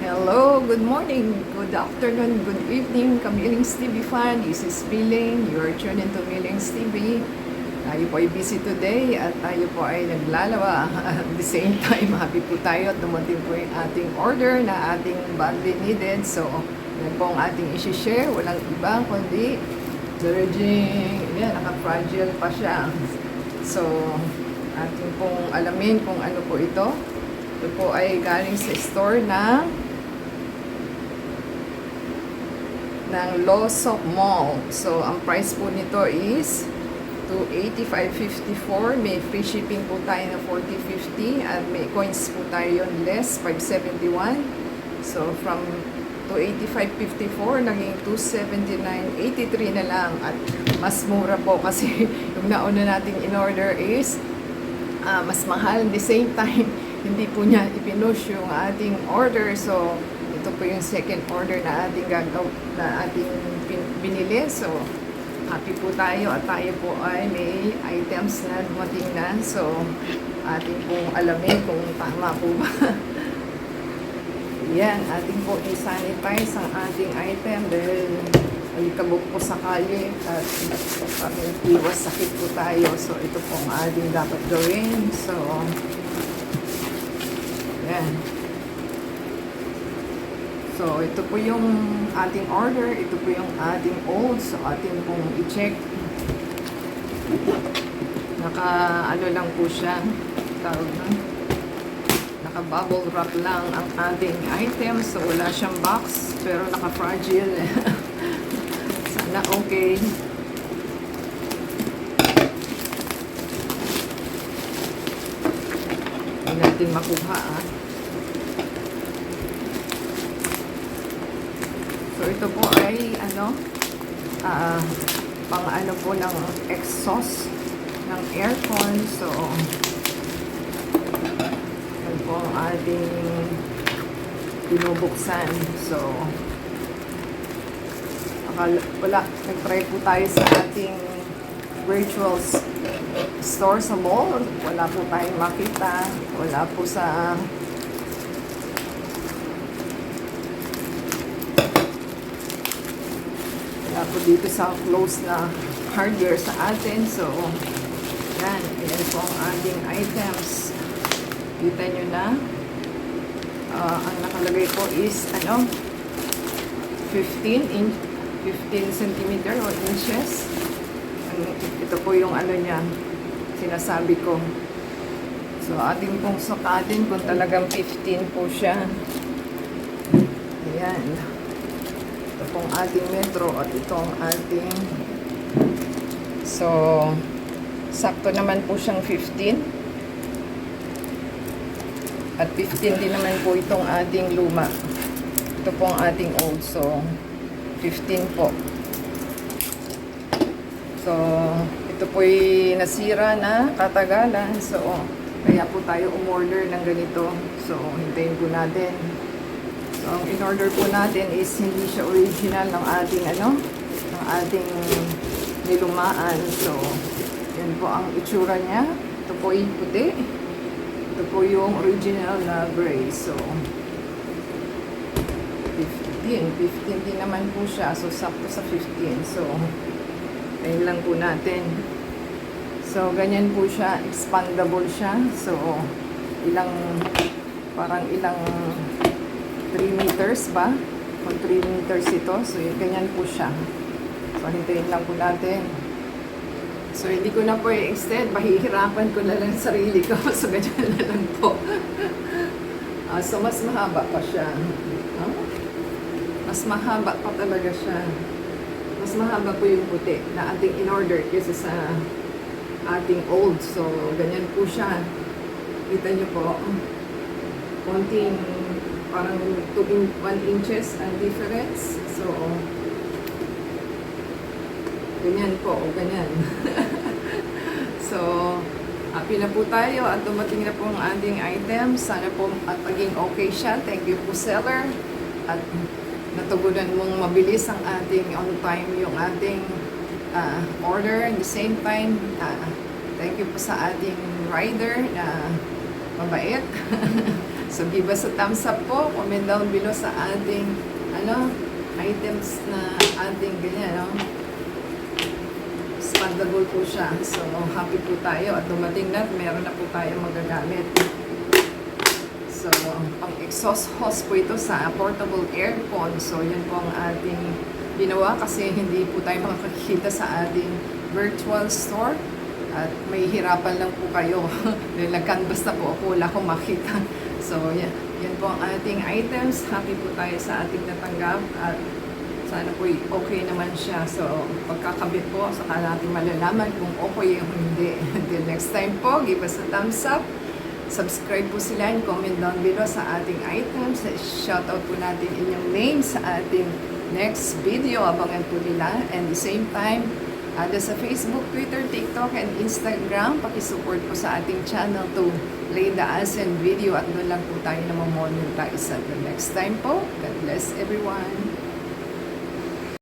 Hello, good morning, good afternoon, good evening, Kamiling's TV fan. This is Miling. You are tuned into Miling's TV. Tayo po ay busy today at tayo po ay naglalawa. At the same time, happy po tayo at dumating po yung ating order na ating badly needed. So, yan po ang ating isi-share. Walang iba kundi Virgin. Yan, naka-fragile pa siya. So, ating pong alamin kung ano po ito. Ito po ay galing sa store ng Losop Mall. So, ang price po nito is $285.54. May free shipping po tayo na $40.50 at may coins po tayo yun less, $571. So, from $285.54 naging $279.83 na lang at mas mura po kasi yung nauna nating in-order is mas mahal. At the same time, hindi po niya ipinush yung ating order. So, ito po yung second order na ating binili. So, happy po tayo at tayo po ay may items na dumating na. So, ating pong alamin kung tama po ba. Yan, ating po i-sanitize ang ating item dahil alikabok po sa kalye at kami iwas sakit po tayo. So, ito po ang ating dapat gawin. So, yan. So, ito po yung ating order. Ito po yung ating old. So, ating pong i-check. Ano lang po siya. Tawag na. Naka-bubble wrap lang ang ating item. So, wala siyang box. Pero naka-fragile. Sana okay. Hindi natin makuha So, ito po ay pang po ng exhaust ng aircon. So, yan po ang ating binubuksan. So, nag-try po tayo sa ating virtual store sa mall. Wala po tayong makita. Wala po dito sa close na hardware sa atin. So, yan po ang ating items. Kita nyo na. Ang nakalagay po is 15 centimeter or inches. Ito po yung niya, sinasabi ko. So, ating pong sukatin kung talagang 15 po siya. Ayan. Ito pong ating metro at ito ang ating. So, sakto naman po siyang 15. At 15 din naman po itong ating luma. Ito po ang ating old. So, 15 po. So, ito po'y nasira na katagalan. So, kaya po tayo umorder ng ganito. So, hintayin po natin. So, ang in-order po natin is hindi siya original ng ating ng ating nilumaan. So, yan po ang itsura niya. Ito po yung puti. Ito po yung original na gray. So, 15 din naman po siya. So, sakto sa 15. So, ayun lang po natin. So, ganyan po siya. Expandable siya. So, parang ilang 3 meters ba? Kung 3 meters ito. So, ganyan po siya. So, hintayin lang po natin. So, hindi ko na po i-extend. Mahihirapan ko na lang sarili ko. So, ganyan na lang po. So, mas mahaba pa siya. Mas mahaba pa talaga siya. Mas mahaba po yung puti na ating in-order kaysa sa ating old. So, ganyan po siya. Kita nyo po. Konting parang 1 inches ang difference. So, ganyan po. Ganyan. So, happy na po tayo at dumating na po ang ating item. Sana po at maging okay siya. Thank you po, seller. At natugunan mong mabilis ang ating on time yung ating order. At the same time, thank you po sa ating rider na mabait. So give us a thumbs up po, comment down below sa ating items na ating ganyan, expandable po siya. So happy po tayo at dumating na, meron na po tayo magagamit. So ang exhaust hose po ito sa portable aircon. So yan po ang ating ginawa kasi hindi po tayo makakakita sa ating virtual store. At may hirapan lang po kayo. Dahil nag-canvas na po ako, wala akong makita. So, yan po ang ating items. Happy po tayo sa ating natanggap. At sana po okay naman siya. So, pagkakabit po, saka natin malalaman kung okay o hindi. Until next time po, give us a thumbs up. Subscribe po sila and comment down below sa ating items. Shoutout po natin inyong name sa ating next video. Abangan po nila. And the same time, sa Facebook, Twitter, TikTok, and Instagram, pakisupport po sa ating channel to play the ASEAN video at doon lang po tayo na mamonetize. Until next time po, God bless everyone.